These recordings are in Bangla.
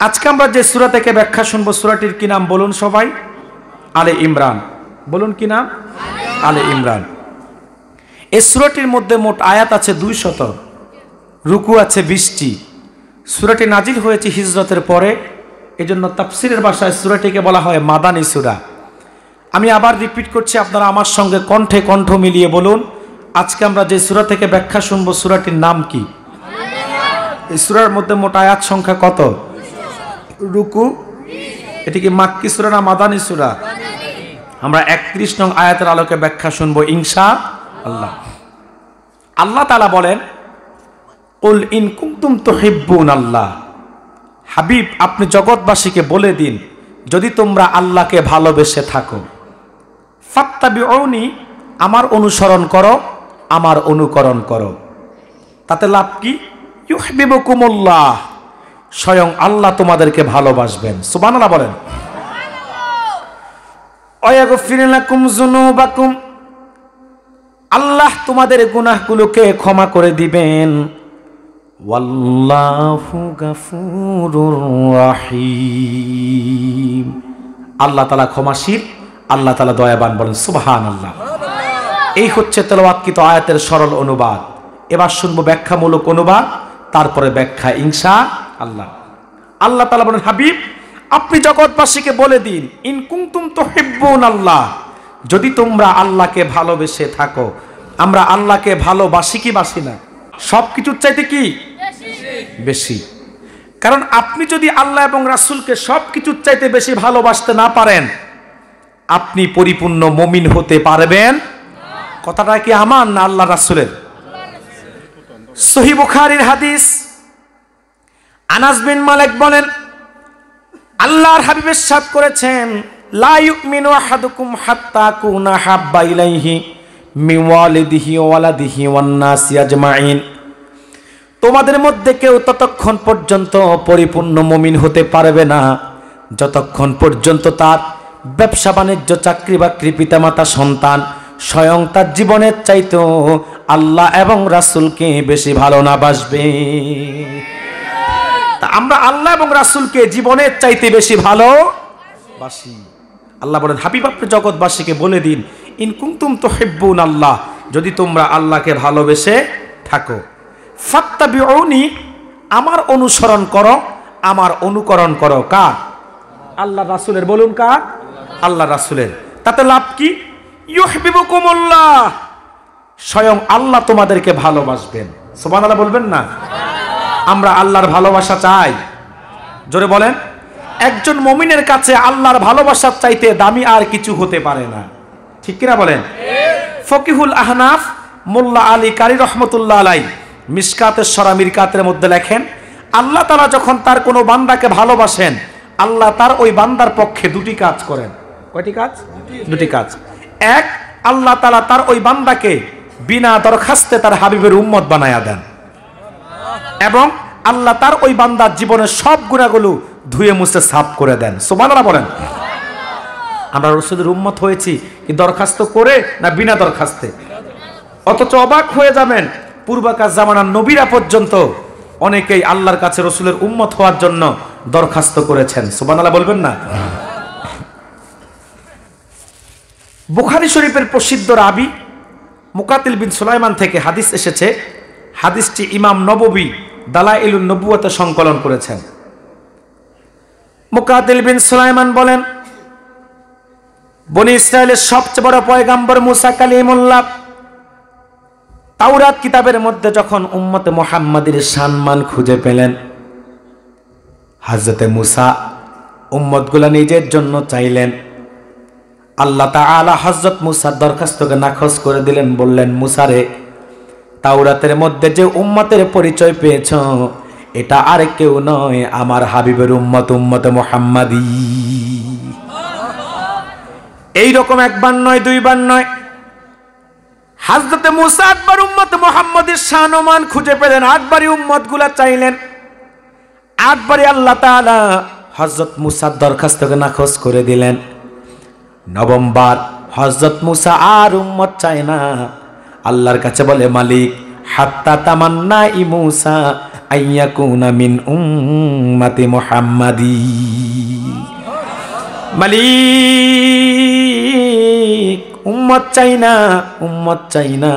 আজকে আমরা যে সূরা থেকে ব্যাখ্যা শুনবো, সূরাটির কি নাম বলুন সবাই? আলে ইমরান। বলুন কি নাম? আলে ইমরান। এই সূরাটির মধ্যে মোট আয়াত আছে 200, রুকু আছে 20টি। সূরাটি নাজিল হয়েছে হিজরতের পরে, এজন্য তাফসীরের ভাষায় সূরাটিকে বলা হয় মাদানী সূরা। আমি আবার রিপিট করছি, আপনারা আমার সঙ্গে কণ্ঠে কণ্ঠ মিলিয়ে বলুন, আজকে আমরা যে সূরা থেকে ব্যাখ্যা শুনবো সূরাটির নাম কি? এই সূরার মধ্যে মোট আয়াত সংখ্যা কত? রুকু। এটি কি মাক্কি সূরা না মাদানী সূরা? আমরা 31 নং আয়াতের আলোকে ব্যাখ্যা শুনবো ইনশাআল্লাহ। আল্লাহ তাআলা বলেন, কুল ইন কুনতুম তুহিব্বুনাল্লাহ। হাবিব, আপনি জগৎবাসীকে বলে দিন, যদি তোমরা আল্লাহকে ভালোবেসে থাকো, ফাত্তাবিউনি, আমার অনুসরণ করো, আমার অনুকরণ করো। তাতে লাভ কি? ইউহিব্বুকুমুল্লাহ, স্বয়ং আল্লাহ তোমাদেরকে ভালোবাসবেন। সুবহানাল্লাহ বলেন। ওয়াগফির লাকুম যুনুবাকুম, আল্লাহ তোমাদের গুনাহগুলোকে ক্ষমা করে দিবেন। ওয়াল্লাহু গাফুরুর রহিম, আল্লাহ তাআলা ক্ষমাশীল, আল্লাহ তাআলা দয়াবান। বলেন সুবহানাল্লাহ। এই হচ্ছে তেলাওয়াতকৃত আয়াতের সরল অনুবাদ। এবার শুনবো ব্যাখ্যামূলক অনুবাদ, তারপরে ব্যাখ্যা ইনশাআল্লাহ। আল্লাহ তাআলা বলেন, হাবিব, আপনি জগৎবাসীকে বলে দিন, ইন কুনতুম তুহিব্বুনাল্লাহ, যদি তোমরা আল্লাহকে ভালোবেসে থাকো। আমরা আল্লাহকে ভালোবাসি কি বাসি না? সবকিছুর চাইতে কি বেশি। কারণ আপনি যদি আল্লাহ এবং রাসূলকে সবকিছুর চাইতে বেশি ভালোবাসতে না পারেন, আপনি পরিপূর্ণ মুমিন হতে পারবেন। কথাটা কি আমার না আল্লাহ রাসূলের? সহিহ বুখারীর হাদিস, আনাস বিন মালিক বলেন, আল্লাহর হাবিব ইরশাদ করেছেন, লা ইউমিনু আহাদুকুম হাত্তা কুনা হাব্বা ইলাইহি মিন ওয়ালিদিহি ওয়া ওয়ালাদিহি ওয়ান নাসি আজমাইন। তোমাদের মধ্যে কেউ ততক্ষণ পর্যন্ত পরিপূর্ণ মুমিন হতে পারবে না যতক্ষণ পর্যন্ত তার ব্যবসা বাণিজ্য, চাকরি বাকরি, পিতামাতা, সন্তান স্বয়ং তার জীবনের চাইতেও আল্লাহ এবং রাসূলকে বেশি ভালো না বাসবে। তা আমরা আল্লাহ এবং রাসূলকে জীবনের চাইতে বেশি ভালোবাসি। আল্লাহ বলেন, হাবিব, আপনি জগৎবাসীকে বলে দিন, ইন কুনতুম তুহিব্বুনাল্লাহ, যদি তোমরা আল্লাহকে ভালোবেসে থাকো, ফাত্তাবিউনি, আমার অনুসরণ করো, আমার অনুকরণ করো। কার? আল্লাহ রাসূলের। বলুন কার? আল্লাহ রাসূলের। তাতে লাভ কি? ইউহিব্বুকুমুল্লাহ, স্বয়ং আল্লাহ তোমাদেরকে ভালোবাসবেন। সুবহানাল্লাহ বলবেন না? আমরা আল্লাহর ভালোবাসা চাই, জোরে বলেন। একজন মুমিনের কাছে আল্লাহর ভালোবাসার চাইতে দামি আর কিছু হতে পারে না, ঠিক কিনা বলেন? ফকিহুল আহনাফ মোল্লা আলী কারি রহমতুল্লাহ আলাই মিশকাতের সরা মিরকাতের মধ্যে লেখেন, আল্লাহ তাআলা যখন তার কোনো বান্দাকে ভালোবাসেন, আল্লাহ তার ওই বান্দার পক্ষে দুটি কাজ করেন। কয়টি কাজ? দুটি কাজ। এক, আল্লাহ তাআলা তার ওই বান্দাকে বিনা দরখাস্তে তার হাবিবের উম্মত বানায়া দেন, এবং আল্লাহ তার ওই বান্দার জীবনের সব গুনাহগুলো ধুয়ে মুছে সাফ করে দেন। সুবহানাল্লাহ বলেন। আমরা রাসূলের উম্মত হয়েছি কি দরখাস্ত করে না বিনা দরখাস্তে? অথচ অবাক হয়ে যাবেন, পূর্বকার জামানার নবীরা পর্যন্ত অনেকেই আল্লাহর কাছে রাসূলের উম্মত হওয়ার জন্য দরখাস্ত করেছেন। সুবহানাল্লাহ বলবেন না? বুখারী শরীফের প্রসিদ্ধ রাবী মুকাতিল বিন সুলাইমান থেকে হাদিস এসেছে। হাদিসটি ইমাম নববী দালাইলুন নবুওয়াতে সংকলন করেছেন। মুকাতিল বিন সুলাইমান বলেন, বনি ইসরায়েলের সবচেয়ে বড় পয়গম্বর মুসা কালিমুল্লাহ তাওরাত কিতাবের মধ্যে যখন উম্মতে মুহাম্মাদের সম্মান খুঁজে পেলেন, হযরতে মুসা উম্মতগুলা নিজের জন্য চাইলেন। আল্লাহ তাআলা হযরত মুসার দরখাস্তকে নাকচ করে দিলেন, বললেন, মুসা রে, তাওরাতের মধ্যে যে উম্মতের পরিচয় পেয়েছ, এটা আর কেউ নয়, আমার হাবিবের উম্মত, উম্মতে মুহাম্মাদী। এইরকম একবার নয়, দুইবার নয়, হযরতে মুসা একবার উম্মতে মুহাম্মাদের শান-ও-মান খুঁজে পেলেন, আটবারই উম্মতগুলা চাইলেন, আটবারই আল্লাহ তাআলা হযরত মুসার দরখাস্তকে নাকচ করে দিলেন। নবমবার হযরত মুসা আর উম্মত চায় না, আল্লাহর কাছে বলে, মালিক, হাত্তা তামান্না ই মুসা আইয়াকুনা মিন উম্মতি মুহাম্মাদি। মালিক উম্মত চাই না, উম্মত চাই না,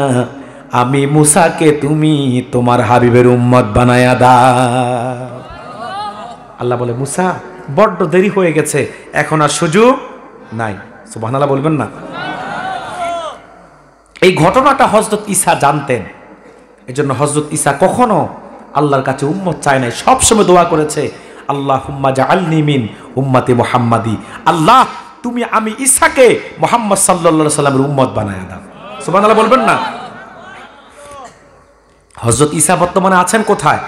আমি মুসাকে তুমি তোমার হাবিবের উম্মত বানায়া দাও। আল্লাহ বলে মুসা বড্ড দেরি হয়ে গেছে, এখন আর সুযোগ নাই। সুবহানাল্লাহ বলবেন না? এই ঘটনাটা হযরত ঈসা জানতেন, এজন্য হযরত ঈসা কখনো আল্লাহর কাছে উম্মত চায় নাই, সবসময় দোয়া করেছে আল্লাহুম্মা জাআলনি মিন উম্মতি মুহাম্মাদি, আল্লাহ তুমি আমি ঈসাকে মুহাম্মদ সাল্লাল্লাহু আলাইহি সাল্লামের উম্মত বানায়া দাও। সুবহানাল্লাহ বলবেন না? হযরত ঈসা বর্তমানে আছেন কোথায়?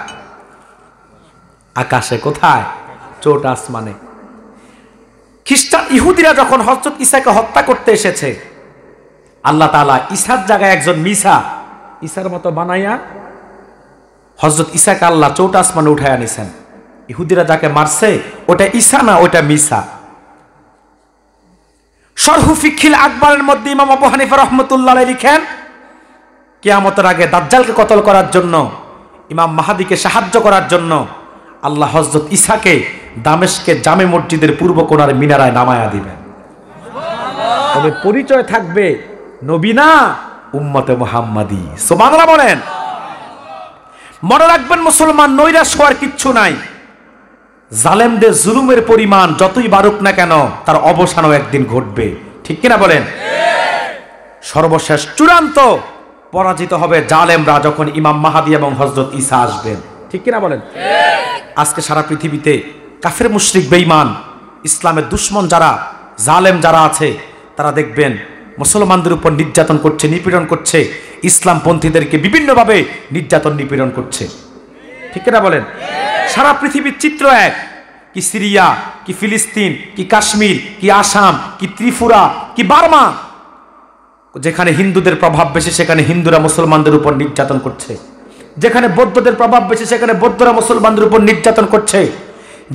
আকাশে। কোথায়? চোট আসমানে। খ্রিস্টান ইহুদিরা যখন হযরত ঈসাকে হত্যা করতে এসেছে, আল্লাহ তাআলা ঈসার জায়গায় একজন মিসা ঈসার মতো বানাইয়া হযরত ঈসাকে আল্লাহ চোট আসমানে উঠাইয়া নিছেন। ইহুদিরা যাকে মারছে ওটা ঈসা না, ওটা মিসা। শরহু ফিকহিল আকবরের মধ্যে ইমাম আবু হানিফা রাহমাতুল্লাহ আলাইহি লিখেন, কিয়ামতের আগে দাজ্জালকে কতল করার জন্য, ইমাম মাহদীকে সাহায্য করার জন্য আল্লাহ হযরত ঈসাকে দামেস্কের জামে মসজিদের পূর্ব কোণার মিনারায় নামায়া দিবেন। তবে পরিচয় থাকবে নবী না, উম্মতে মুহাম্মাদি। সুবহানাল্লাহ বলেন। মনে রাখবেন মুসলমান, নৈরাশ হওয়ার কিচ্ছু নাই। জালেমদের জুলুমের পরিমাণ যতই বাড়ুক না কেন, তার অবসানও একদিন ঘটবে। ঠিক কিনা বলেন? সর্বশেষ চূড়ান্ত পরাজিত হবে জালেমরা যখন ইমাম মাহদী এবং হযরত ঈসা আসবেন। ঠিক কিনা বলেন? আজকে সারা পৃথিবীতে কাফের মুশরিক বেঈমান ইসলামের দুশ্মন যারা, জালেম যারা আছে, তারা দেখবেন মুসলমানদের উপর নির্যাতন করছে, নিপীড়ন করছে, ইসলামপন্থীদেরকে বিভিন্নভাবে নির্যাতন নিপীড়ন করছে। ঠিক কিনা বলেন? সারা পৃথিবীর চিত্র এক, কি সিরিয়া, কি ফিলিস্তিন, কি কাশ্মীর, কি আসাম, কি ত্রিপুরা, কি বার্মা, যেখানে হিন্দুদের প্রভাব বেশি সেখানে হিন্দুরা মুসলমানদের উপর নির্যাতন করছে, যেখানে বৌদ্ধদের প্রভাব বেশি সেখানে বৌদ্ধরা মুসলমানদের উপর নির্যাতন করছে,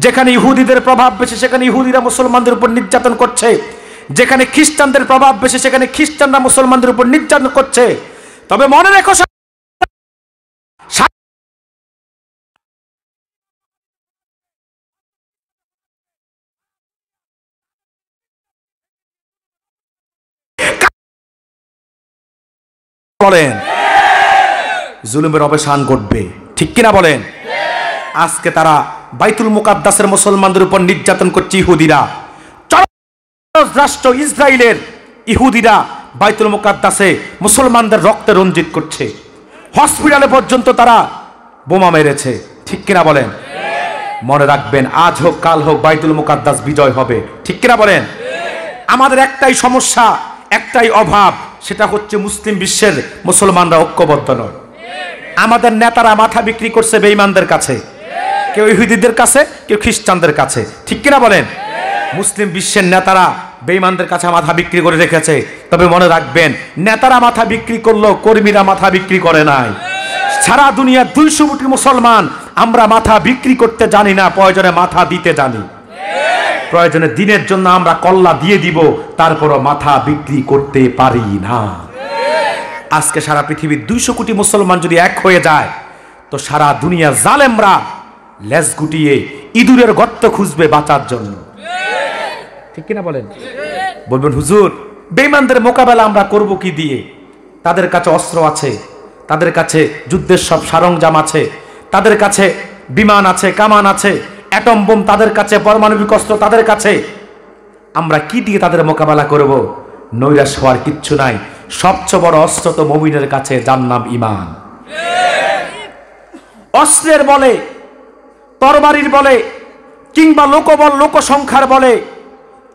যেখানে ইহুদিদের প্রভাব বেশি সেখানে ইহুদিরা মুসলমানদের উপর নির্যাতন করছে, যেখানে খ্রিস্টানদের প্রভাব বেশি সেখানে খ্রিস্টানরা মুসলমানদের উপর নির্যাতন করছে। তবে মনে রেখো, বলেন জুলুমের অবসান ঘটবে। ঠিক কিনা বলেন? আজকে তারা বাইতুল মুকাদ্দাসের মুসলমানদের উপর নির্যাতন করছে ইহুদিরা। রাষ্ট্র ইসরায়েলের ইহুদিরা বাইতুল মুকাদ্দাসে মুসলমানদের রক্তে রঞ্জিত করছে। হসপিটালে পর্যন্ত তারা বোমা মেরেছে। ঠিক কিনা বলেন? মনে রাখবেন, আজ হোক কাল হোক বাইতুল মুকাদ্দাস বিজয় হবে। ঠিক কিনা বলেন? আমাদের একটাই সমস্যা, একটাই অভাব, সেটা হচ্ছে মুসলিম বিশ্বের মুসলমানরা ঐক্যবদ্ধ নয়। আমাদের নেতারা মাথা বিক্রি করছে বেঈমানদের কাছে, কেউ ইহুদিদের কাছে, কেউ খ্রিস্টানদের কাছে। ঠিক কিনা বলেন? মুসলিম বিশ্বের নেতারা বেঈমানদের কাছে মাথা বিক্রি করে রেখেছে। তবে মনে রাখবেন, নেতারা মাথা বিক্রি করলো, কর্মীরা মাথা বিক্রি করে নাই। সারা দুনিয়ার 200 কোটি মুসলমান আমরা মাথা বিক্রি করতে জানি না, প্রয়োজনে মাথা দিতে জানি। প্রয়োজনে দিনের জন্য আমরা কল্লা দিয়ে দিব, তারপরও মাথা বিক্রি করতে পারি না। আজকে সারা পৃথিবীর 200 কোটি মুসলমান যদি এক হয়ে যায়, তো সারা দুনিয়ার জালেমরা লেজ গুটিয়ে ইঁদুরের গর্ত খুঁজবে বাঁচার জন্য। ঠিক কিনা বলেন? বলবেন হুজুর, বেঈমানদের মোকাবেলা আমরা করব কি দিয়ে? তাদের কাছে অস্ত্র আছে, তাদের কাছে যুদ্ধের সব সরঞ্জাম আছে, তাদের কাছে বিমান আছে, কামান আছে, অ্যাটম বোম তাদের কাছে, পারমাণবিক অস্ত্র তাদের কাছে। আমরা কি দিয়ে তাদের মোকাবেলা করব? নৈরাশ হওয়ার কিচ্ছু নাই। সবচেয়ে বড় অস্ত্র তো মুমিনের কাছে, যার নাম ঈমান। অস্ত্রের বলে, তরবারির বলে, কিংবা লোকবল, লোকসংখ্যার বলে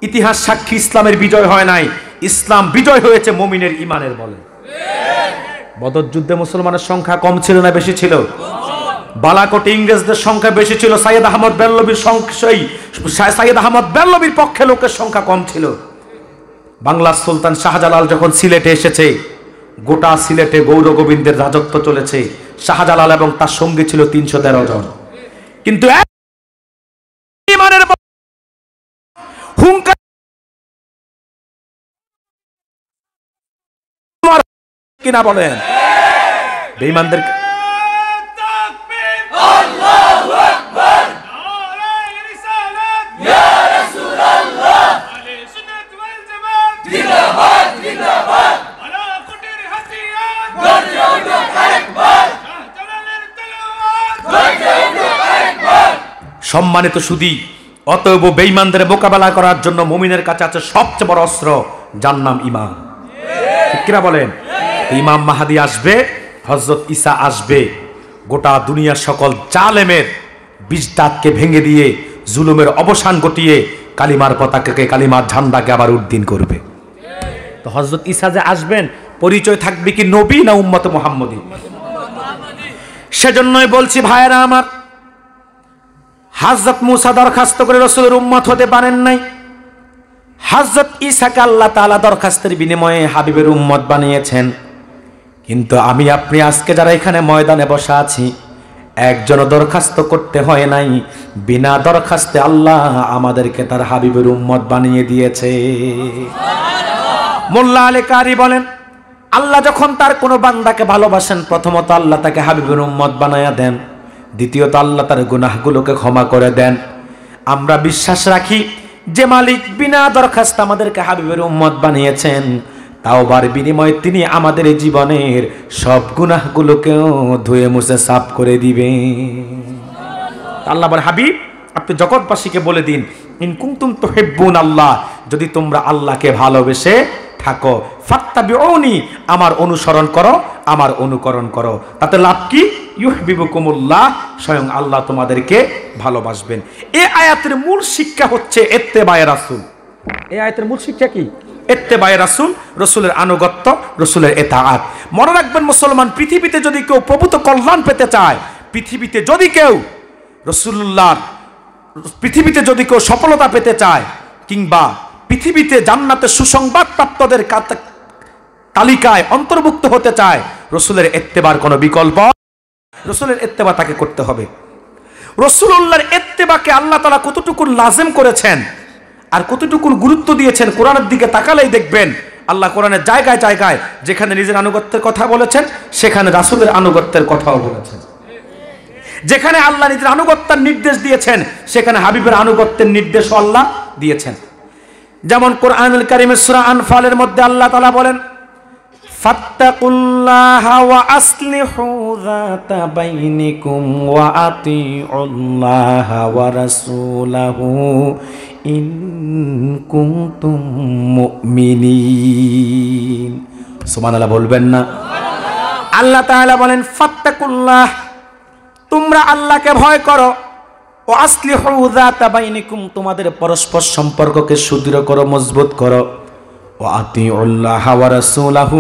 ইতিহাস সাক্ষী ইসলামের বিজয় হয় নাই। ইসলাম বিজয় হয়েছে মুমিনের ঈমানের বলে। বদর যুদ্ধে মুসলমানের সংখ্যা কম ছিল না বেশি ছিল? বালাকোটে ইংরেজদের সংখ্যা বেশি ছিল, সাইয়েদ আহমদ বেরলভীর সাইয়েদ আহমদ বেরলভীর পক্ষে লোকের সংখ্যা কম ছিল। বাংলার সুলতান শাহজালাল যখন সিলেটে এসেছে, গোটা সিলেটে গৌর গোবিন্দের রাজত্ব চলেছে। শাহজালাল এবং তার সঙ্গী ছিল 313 জন। কিন্তু হুঙ্কার কিনা বলেন? বেঈমানদের সম্মানিত সুধী, অতএব বেঈমানদের মোকাবেলা করার জন্য মুমিনের কাছে আছে সবচেয়ে বড় অস্ত্র, যার নাম ঈমান। ঠিক কিনা বলেন? ইমাম মাহদী আসবে, হযরত ঈসা আসবে, গোটা দুনিয়ার সকল জালেমের বিজদাতকে ভেঙে দিয়ে জুলুমের অবসান ঘটিয়ে কালিমার পতাকাকে, কালিমার ঝান্ডাকে আবার উদ্দিন করবে। তো হযরত ঈসা যে আসবেন, পরিচয় থাকবে কি নবী না উম্মতে মুহাম্মদী? সেজন্যই বলছি ভাইয়েরা আমার, হযরত মুসা দরখাস্ত করে রাসূলের উম্মত হতে পারেন নাই, হযরত ঈসাকে আল্লাহ তাআলা দরখাস্তের বিনিময়ে হাবিবের উম্মত বানিয়েছেন। কিন্তু আমি আপনি আজকে যারা এখানে ময়দানে বসা আছি, একজনও দরখাস্ত করতে হয় নাই, বিনা দরখাস্তে আল্লাহ আমাদেরকে তার হাবিবের উম্মত বানিয়ে দিয়েছে। মোল্লা আলী কারি বলেন, আল্লাহ যখন তার কোনো বান্দাকে ভালোবাসেন, প্রথমত আল্লাহ তাকে হাবিবের উম্মত বানায়া দেন, দ্বিতীয়ত আল্লাহ তার গুনাহগুলোকে ক্ষমা করে দেন। আমরা বিশ্বাস রাখি যে মালিক বিনা দরখাস্তে আমাদেরকে হাবিবের উম্মত বানিয়েছেন, তাওবার বিনিময়ে তিনি আমাদের জীবনের সব গুনাহগুলোকেও ধুয়ে মুছে সাফ করে দিবেন। আল্লাহ বলে, হাবিব আপনি জগৎবাসীকে বলে দিন, ইন কুনতুম তুহিব্বুন আল্লাহ, যদি তোমরা আল্লাহকে ভালোবেসে থাকো, ফাত্তাবিউনি, আমার অনুসরণ করো, আমার অনুকরণ করো। তাতে লাভ কি? ইউহিব্বুকুমুল্লাহ, স্বয়ং আল্লাহ তোমাদেরকে ভালোবাসবেন। এই আয়াতের মূল শিক্ষা হচ্ছে ইত্তেবায়ে রাসূল। এই আয়াতের মূল শিক্ষা কি? ইত্তেবায়ে রাসূল, রাসূলের আনুগত্য, রাসূলের ইতাআত। মনে রাখবেন মুসলমান, পৃথিবীতে যদি কেউ প্রভূত কল্যাণ পেতে চায়, পৃথিবীতে যদি কেউ রাসূলুল্লাহ, পৃথিবীতে যদি কেউ সফলতা পেতে চায়, কিংবা পৃথিবীতে জান্নাতের সুসংবাদ প্রাপ্তদের তালিকায় অন্তর্ভুক্ত হতে চায়, রাসূলের ইত্তেবার কোনো বিকল্প, রাসূলের ইত্তেবা তাকে করতে হবে। রাসূলুল্লাহর ইত্তেবাকে আল্লাহ তাআলা কতটুকু লাজিম করেছেন আর কতটুকু গুরুত্ব দিয়েছেন, কোরআনের দিকে তাকালেই দেখবেন আল্লাহ কোরআনের জায়গায় জায়গায় যেখানে নিজের আনুগত্যের কথা বলেছেন, সেখানে রাসূলের আনুগত্যের কথাও বলেছেন। যেখানে আল্লাহ নিজের আনুগত্যের নির্দেশ দিয়েছেন, সেখানে হাবিবের আনুগত্যের নির্দেশও আল্লাহ দিয়েছেন। যেমন কোরআনুল কারীমের সূরা আনফালের মধ্যে আল্লাহ তাআলা বলেন, ফাত্তাকুল্লাহা ওয়া আসলিহু যাতা বাইনিকুম ওয়া আতিউল্লাহা ওয়া রাসূলাহু ইন কুনতুম মুমিনিন। সুবহানাল্লাহ বলবেন না? আল্লাহ তাআলা বলেন, ফাত্তাকুল্লাহ, তোমরা আল্লাহকে ভয় করো, ও আসলিহু যাতা বাইনিকুম, তোমাদের পরস্পর সম্পর্ককে সুদৃঢ় করো, মজবুত করো। ও আতিউল্লাহ ওয়া রাসূলাহু,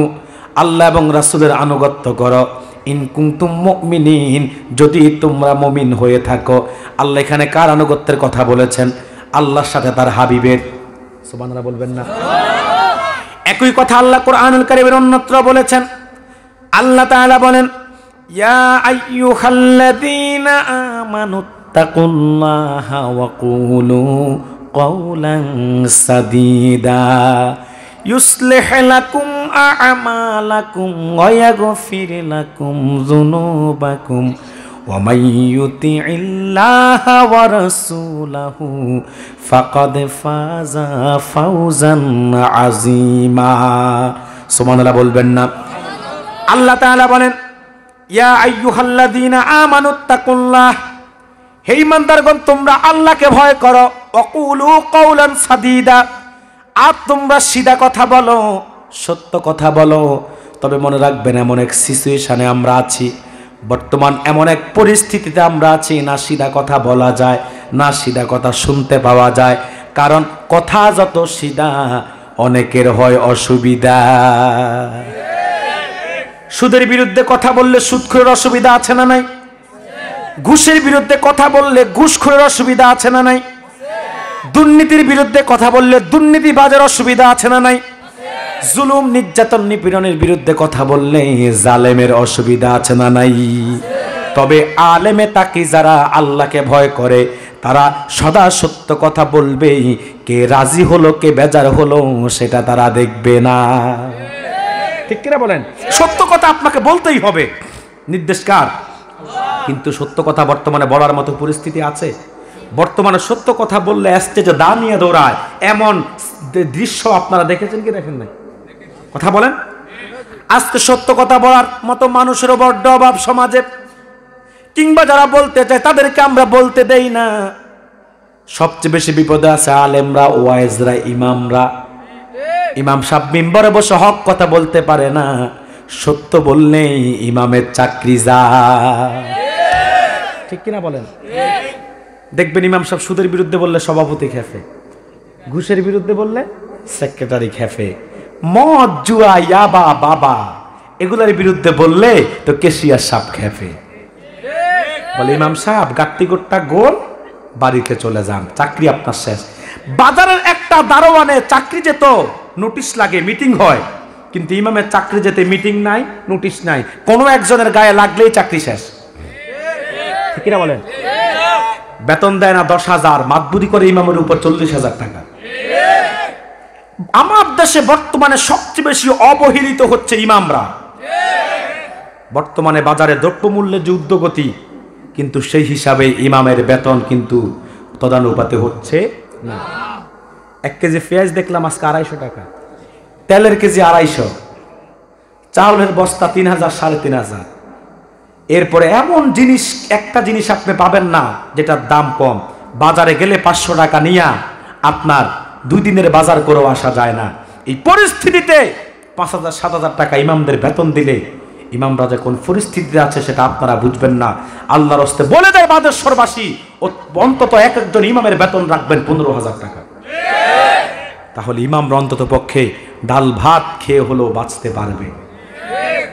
আল্লাহ এবং রাসূলের আনুগত্য করো। ইন কুনতুম মুমিনিন, যদি তোমরা মুমিন হয়ে থাকো। আল্লাহ এখানে কার আনুগত্যের কথা বলেছেন? আল্লাহর সাথে তার হাবিবের। সুবহানাল্লাহ বলবেন না? একই কথা আল্লাহ কোরআনুল কারীমের অন্যত্র বলেছেন। আল্লাহ তাআলা বলেন, ইয়া আইয়ুহাল্লাযীনা আমানুত্তাকুল্লাহা ওয়া কুলু কওলান সাদীদা ইউসলিহ লাকুম আ'মালাকুম ওয়া ইয়াগফির লাকুম যুনুবাকুম ওয়া মান ইউতি'ইল্লাহা ওয়া রাসূলাহু ফাকাদ ফাযা ফাওজান আযীমা। সুবহানাল্লাহ বলবেন না? আল্লাহ তাআলা বলেন, ইয়া আইয়ুহাল্লাযীনা আমানুত্তাকুল্লাহ, হে ঈমানদারগণ তোমরা আল্লাহকে ভয় করো, ওয়াকুলু কওলান সাদীদা, আর তোমরা সিধা কথা বলো, সত্য কথা বলো। তবে মনে রাখবেন, এমন এক সিচুয়েশনে আমরা আছি, বর্তমান এমন এক পরিস্থিতিতে আমরা আছি, না সিধা কথা বলা যায়, না সিধা কথা শুনতে পাওয়া যায়। কারণ কথা যত সিধা, অনেকের হয় অসুবিধা। সুদের বিরুদ্ধে কথা বললে সুদখোরের অসুবিধা আছে না নাই? ঘুষের বিরুদ্ধে কথা বললে ঘুষখোরের অসুবিধা আছে না নাই? দুর্নীতির বিরুদ্ধে কথা বললে দুর্নীতিবাজের অসুবিধা আছে না নাই? জুলুম, নির্যাতন, নিপীড়নের বিরুদ্ধে কথা বললে জালেমের অসুবিধা আছে না নাই? তবে আলেমে তাকি যারা আল্লাহকে ভয় করে, তারা সদা সত্য কথা বলবেই। কে রাজি হলো কে বেজার হলো সেটা তারা দেখবে না। ঠিক কিনা বলেন? সত্য কথা আপনাকে বলতেই হবে, নির্দেশ কার? কিন্তু সত্য কথা বর্তমানে বলার মতো পরিস্থিতি আছে? বর্তমানে সত্য কথা বললে স্টেজে দা নিয়ে দৌড়ায়, এমন দৃশ্য আপনারা দেখেছেন কি দেখেন নাই? কথা বলেন। আজকে সত্য কথা বলার মতো মানুষের বড্ড অভাব সমাজে, কিংবা যারা বলতে চায় তাদেরকে আমরা বলতে দেই না। সবচেয়ে বেশি বিপদে আছে আলেমরা, ওয়াইজরা, ইমামরা। ইমাম সাহেব মিম্বরে বসে হক কথা বলতে পারে না, সত্য বললেই ইমামের চাকরি যায়। ঠিক কিনা বলেন? দেখবেন ইমাম সাহেব সুদের বিরুদ্ধে বললে সভাপতি খেফে, ঘুষের বিরুদ্ধে বললে সেক্রেটারি খেফে, মদ, জুয়া, ইয়াবা, বাবা এগুলোর বিরুদ্ধে বললে তো কেশিয়ার সাহেব খেফে। বলে ইমাম সাহেব গাত্তি গোট্টা গোল, বাড়িতে চলে যান, চাকরি আপনার শেষ। বাজারের একটা দারোয়ানে চাকরি যেত নোটিশ লাগে, মিটিং হয়, কিন্তু ইমামের চাকরি যেতে মিটিং নাই, নোটিশ নাই, কোনো একজনের গায়ে লাগলেই চাকরি শেষ। ঠিক না বলেন? বেতন দেয় না 10,000, মাতবুরি করে ইমামের উপর 40,000 টাকা। আমার দেশে বর্তমানে সবচেয়ে বেশি অবহেলিত হচ্ছে ইমামরা। বর্তমানে বাজারে দ্রব্যমূল্যের যে উদ্যোগতি, কিন্তু সেই হিসাবে ইমামের বেতন কিন্তু তদানুপাতে হচ্ছে না। 1 কেজি পেঁয়াজ দেখলাম আজকে 250 টাকা, তেলের কেজি 250, চাউলের বস্তা 3,000, 3,500। এরপরে এমন জিনিস, একটা জিনিস আপনি পাবেন না যেটার দাম কম। বাজারে গেলে 500 টাকা নিয়ে আপনার 2 দিনের বাজার করেও আসা যায় না। এই পরিস্থিতিতে 5,000, 7,000 টাকা ইমামদের বেতন দিলে ইমামরা যে কোন পরিস্থিতিতে আছে সেটা আপনারা বুঝবেন না। আল্লাহর রাস্তে বলে দেয় বাদেশ্বরবাসী, অন্তত একজন ইমামের বেতন রাখবেন 15,000 টাকা। তাহলে ইমামরা অন্তত পক্ষে ডাল ভাত খেয়ে হলেও বাঁচতে পারবে।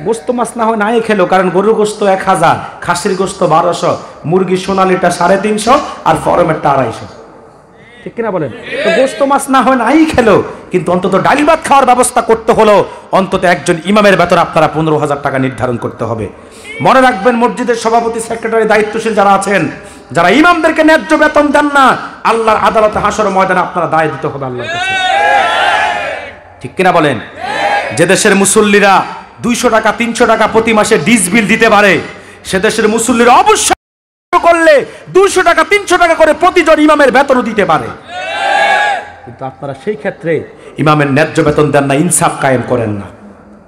গোস্ত মাছ না হয় নাই খেলো, কারণ গরুর গোস্ত 1,000, খাসির গোস্ত 1200, মুরগি সোনালিটা 350 আর ফরমেরটা 250। ঠিক কিনা বলেন? তো গোস্ত মাছ না হয় নাই খেলো, কিন্তু অন্তত ডাল ভাত খাওয়ার ব্যবস্থা করতে হলো। অন্তত একজন ইমামের বেতন আপনারা 15,000 টাকা নির্ধারণ করতে হবে। মনে রাখবেন, মসজিদের সভাপতি, সেক্রেটারি, দায়িত্বশীল যারা আছেন, যারা ইমামদেরকে ন্যায্য বেতন দেন না, আল্লাহর আদালতে হাসর ময়দানে আপনারা দায় দিতে হবে আল্লাহর কাছে। ঠিক কিনা বলেন? যে দেশের মুসল্লিরা 200 টাকা 300 টাকা প্রতি মাসে ডিস বিল দিতে পারে, সে দেশের মুসল্লিরা অবশ্যই করলে 200 টাকা 300 টাকা করে প্রতিজন ইমামের বেতনও দিতে পারে। কিন্তু আপনারা সেই ক্ষেত্রে ইমামের ন্যায্য বেতন দেন না, ইনসাফ কায়েম করেন না।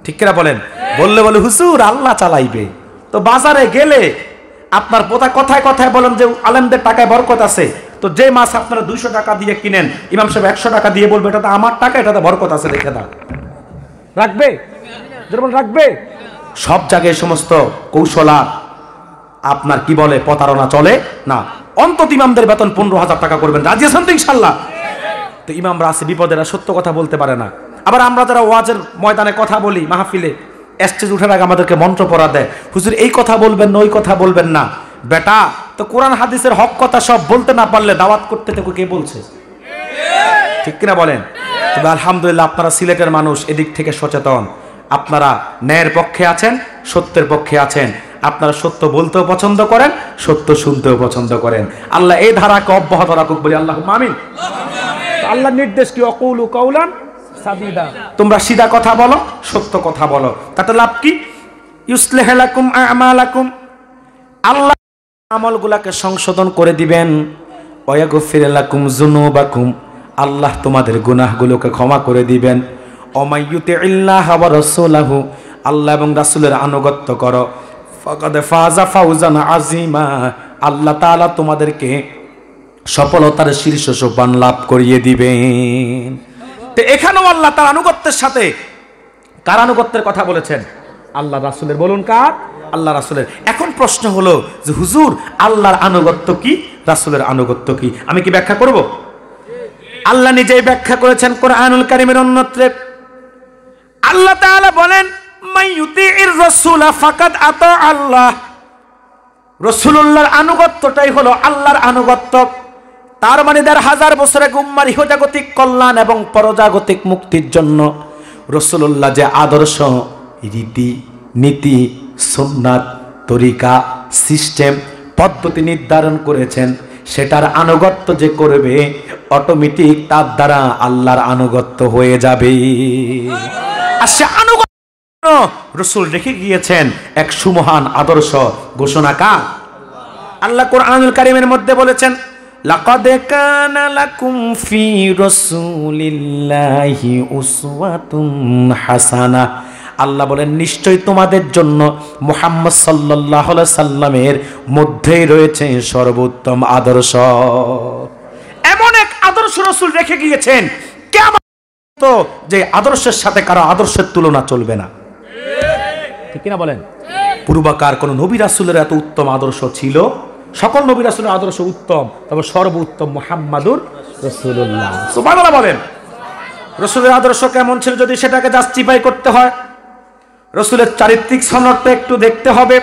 ঠিক কিনা বলেন? বললে বলে হুজুর আল্লাহ চালাইবে। তো বাজারে গেলে আপনার কথায় কথায় বলেন যে আলেমদের টাকায় বরকত আছে, তো যে মাছ আপনারা 200 টাকা দিয়ে কিনেন, ইমাম সাহেব 100 টাকা দিয়ে বলবে এটা তো আমার টাকা, এটাতে বরকত আছে, রেখে দাও। রাখবে? রাখবে? সব জায়গায় সমস্ত কৌশলা আপনার কি বলে প্রতারণা চলে না। অন্তত ইমামদের বেতন 15,000 টাকা করবেন, রাজি আছেন তো ইনশাল্লাহ? তো ইমামরা আছে বিপদেরা, সত্য কথা বলতে পারে না। আবার আমরা যারা ওয়াজের ময়দানে কথা বলি, মাহফিলে স্টেজ উঠার আগে আমাদেরকে মন্ত্র পড়া দেয়, হুজুর এই কথা বলবেন না, ওই কথা বলবেন না। বেটা, তো কোরআন হাদিসের হক কথা সব বলতে না পারলে দাওয়াত করতে তো কে বলছে? ঠিক কিনা বলেন? তবে আলহামদুলিল্লাহ আপনারা সিলেটের মানুষ, এদিক থেকে সচেতন। আপনারা ন্যায়ের পক্ষে আছেন, সত্যের পক্ষে আছেন। আপনারা সত্য বলতেও পছন্দ করেন, সত্য শুনতেও পছন্দ করেন। আল্লাহ এই ধারাকে অব্যাহত রাখুক বলি আল্লাহুম্মা আমিন। আল্লাহর নির্দেশ কি? অকুলু কাউলান সাদীদা, তোমরা সিধা কথা বলো, সত্য কথা বলো। তাতে লাভ কি? ইউসলিহু লাকুম আমালাকুম, আল্লাহ আমলগুলোকে সংশোধন করে দিবেন। ওয়া ইয়াগফির লাকুম যুনুবাকুম, আল্লাহ তোমাদের গুনাহগুলোকে ক্ষমা করে দিবেন। ওমাইয়ুতিল্লাহ ওয়া রাসূলাহু, আল্লাহ এবং রাসূলের আনুগত্য করো। ফাকাদ ফাজা ফাওজান আযীমা, আল্লাহ তাআলা তোমাদেরকে সফলতার শীর্ষ সোপান লাভ করিয়ে দিবেন। তো এখানেও আল্লাহ তার আনুগত্যের সাথে কার আনুগত্যের কথা বলেছেন? আল্লাহ রাসূলের। বলুন কার? আল্লাহ রাসূলের। এখন প্রশ্ন হলো যে হুজুর আল্লাহর আনুগত্য কি, রাসূলের আনুগত্য কি? আমি কি ব্যাখ্যা করব? আল্লাহ নিজেই ব্যাখ্যা করেছেন কোরআনুল কারীমের অন্যত্রে। আল্লাহ তাআলা বলেন মাইয়ুতির রাসূলা ফাকাদ আতা আল্লাহ, রাসূলুল্লাহর আনুগত্যটাই হলো আল্লাহর আনুগত্য। তার মানে ১৫০০ বছরের উম্মার ইহজাগতিক কল্যাণ এবং পরজাগতিক মুক্তির জন্য রাসূলুল্লাহ যে আদর্শ, রীতি, নীতি, সুন্নাত, তরিকা, সিস্টেম, পদ্ধতি নির্ধারণ করেছেন, সেটার আনুগত্য যে করবে অটোমেটিক তার দ্বারা আল্লাহর আনুগত্য হয়ে যাবে। আর সে আনুগত্য রাসূল রেখে গিয়েছেন এক সুমহান আদর্শ ঘোষণা কার? আল্লাহ কোরআনুল কারীমের মধ্যে বলেছেন লাকাদ কানা লাকুম ফি রাসূলিল্লাহি উসওয়াতুন হাসানাহ, আল্লাহ বলেন নিশ্চয়ই তোমাদের জন্য মুহাম্মদ সাল্লাল্লাহু আলাইহি সাল্লামের মধ্যেই রয়েছে সর্বোত্তম আদর্শ। আদর্শ রাসূল রেখে গিয়েছেন, কিয়ামত তো যে আদর্শের সাথে কারো আদর্শের তুলনা চলবে না। ঠিক কিনা বলেন? পূর্বকার কোন নবী রাসূলের এত উত্তম আদর্শ ছিল? সকল নবী রাসূলের আদর্শ উত্তম, তবে সর্বোত্তম মুহাম্মাদুর রাসূলুল্লাহ। সুবহানাল্লাহ বলেন। রাসূলের আদর্শ কেমন ছিল যদি সেটাকে জাস্টিফাই করতে হয়, রাসূলের চারিত্রিক সনদটা একটু দেখতে হবে।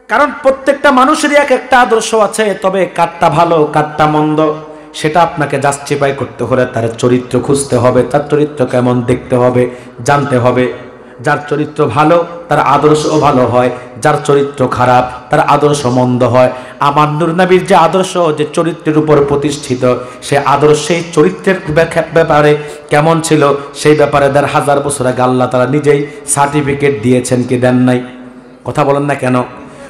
কারণ প্রত্যেকটা মানুষেরই এক একটা আদর্শ আছে, তবে কারটা ভালো কারটা মন্দ সেটা আপনাকে জাস্টিফাই করতে হলে তার চরিত্র খুঁজতে হবে, তার চরিত্র কেমন দেখতে হবে, জানতে হবে। যার চরিত্র ভালো তার আদর্শও ভালো হয়, যার চরিত্র খারাপ তার আদর্শ মন্দ হয়। আমার নূর নবীর যে আদর্শ, যে চরিত্রের উপর প্রতিষ্ঠিত, সে আদর্শেই চরিত্রের ব্যাপারে কেমন ছিল সেই ব্যাপারে ১,৫০০ বছর আগে আল্লাহ তাআলা নিজেই সার্টিফিকেট দিয়েছেন, কি দেন নাই? কথা বলেন না কেন?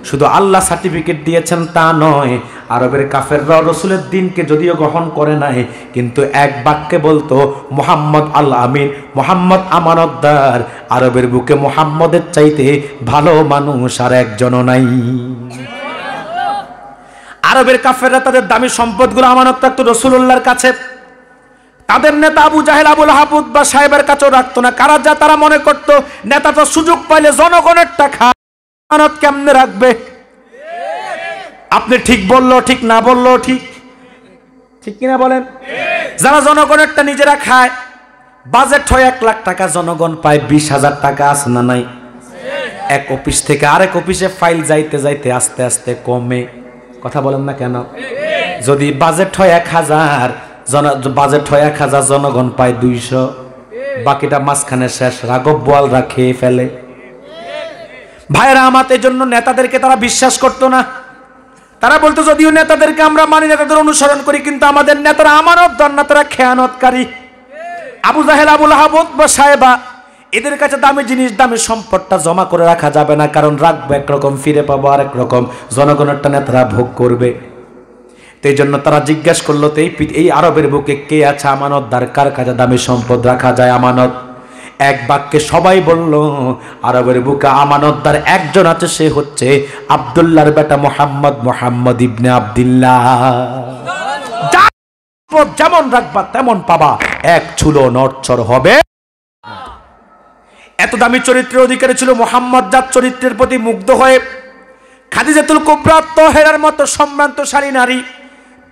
শুধু আল্লাহ সার্টিফিকেট দিয়েছেন তা নয়, আরবের কাফেররা রাসূলের দ্বীনকে যদিও গ্রহণ করে নাই, কিন্তু এক বাক্যে বলতো মুহাম্মদ আল আমিন, মুহাম্মদ আমানতদার। আরবের বুকে মুহাম্মদের চাইতে ভালো মানুষ আর একজনও নাই। আরবের কাফেররা তাদের দামি সম্পদগুলো আমানত রাখতো রাসূলুল্লাহর কাছে, তাদের নেতা আবু জাহেল, আবুল আহাব, উতবা সাহেবের কাছেও রাখতো না। কারা যা তারা মনে করতো নেতাটা সুযোগ পাইলে জনগণের টাকা আমানত কেমনে রাখবে। আপনি ঠিক বললো ঠিক, না বললো ঠিক, ঠিক কিনা বলেন? যারা জনগণেরটা নিজেরা খায়, বাজেট হয় ১ লাখ টাকা, জনগণ পায় ২০,০০০ টাকা, আছে না নাই? এক অফিস থেকে আরেক অফিসে ফাইল যাইতে যাইতে আস্তে আস্তে কমে। কথা বলেন না কেন? যদি বাজেট হয় ১,০০০, বাজেট হয় ১,০০০, জনগণ পায় ২০০, বাকিটা মাঝখানে শেষ, রাঘব বোয়ালরা খেয়ে ফেলে। ভাইরা আমার, এই জন্য নেতাদেরকে তারা বিশ্বাস করতো না। তারা বলতো যদিও নেতাদেরকে আমরা মানি, নেতাদের অনুসরণ করি, কিন্তু আমাদের নেতারা আমানতদার না, তারা খেয়ানতকারী। আবু জাহেল, আবুল আহাব, উতবা সাহেবা, এদের কাছে দামি জিনিস, দামি সম্পদটা জমা করে রাখা যাবে না, কারণ রাখবো একরকম, ফিরে পাবো আরেক রকম, জনগণেরটা নেতারা ভোগ করবে। তো এই জন্য তারা জিজ্ঞাসা করলো, তো এই আরবের বুকে কে আছে আমানতদার, কার কাছে দামি সম্পদ রাখা যায় আমানত? এক বাক্যে সবাই বলল, আরবের বুকে আমানতদার একজন আছে, সে হচ্ছে আব্দুল্লাহর বেটা মুহাম্মদ, মুহাম্মদ ইবনে আব্দুল্লাহ। যেমন রাখবা তেমন পাবা, এক ছুলো নড়চড় হবে। এত দামি চরিত্রের অধিকারী ছিল মুহাম্মদ, যার চরিত্রের প্রতি মুগ্ধ হয়ে খাদিজাতুল কুবরা তাহেরার মতো সম্মানিতশালী নারী,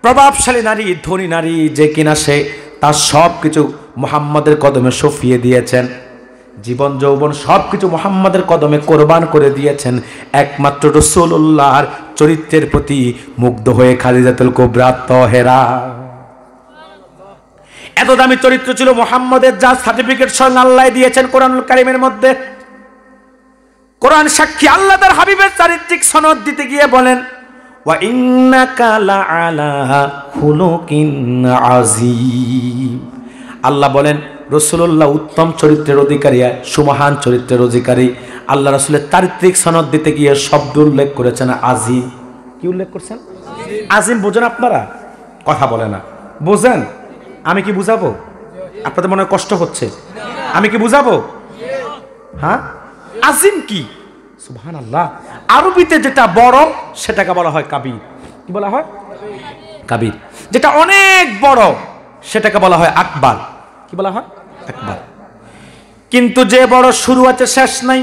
প্রভাবশালী নারী, ধনী নারী যে কিনা সে তার সব কিছু মুহাম্মাদের কদমে সঁপিয়ে দিয়েছেন, জীবন যৌবন সবকিছু মুহাম্মাদের কদমে কোরবান করে দিয়েছেন, একমাত্র রাসূলুল্লাহর চরিত্রের প্রতি মুগ্ধ হয়ে খাদিজাতুল কুবরা তাহেরা। এত দামি চরিত্র ছিল মুহাম্মাদের, যার সার্টিফিকেট স্বয়ং আল্লাহ দিয়েছেন কোরআনুল কারীমের মধ্যে। কোরআন সাক্ষী, আল্লাহ তার হাবিবের চারিত্রিক সনদ দিতে গিয়ে বলেন, ওয়া ইন্নাকা লাআলা খুলুকিন আযীম। আল্লাহ বলেন রাসূলুল্লাহ উত্তম চরিত্রের অধিকারী, সুমহান চরিত্রের অধিকারী। আল্লাহ রাসূলের চারিত্রিক সনদ দিতে গিয়ে শব্দ উল্লেখ করেছেন আযীম। কি উল্লেখ করছেন? আযীম। বোঝেন আপনারা? কথা বলে না। বোঝেন? আমি কি বুঝাবো? আপনাদের মনে কষ্ট হচ্ছে? আমি কি বুঝাবো? হ্যাঁ, আযীম কি? সুবহানাল্লাহ। আরবিতে যেটা বড় সেটাকে বলা হয় কাবীর। কি বলা হয়? কাবীর। যেটা অনেক বড় সেটাকে বলা হয় আকবার। কি বলা হয়? আকবার। কিন্তু যে বড় শুরু আছে শেষ নাই,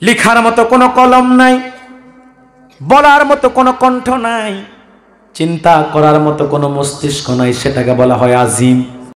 লিখার মতো কোনো কলম নাই, বলার মতো কোনো কণ্ঠ নাই, চিন্তা করার মতো কোনো মস্তিষ্ক নাই, সেটাকে বলা হয় আযীম।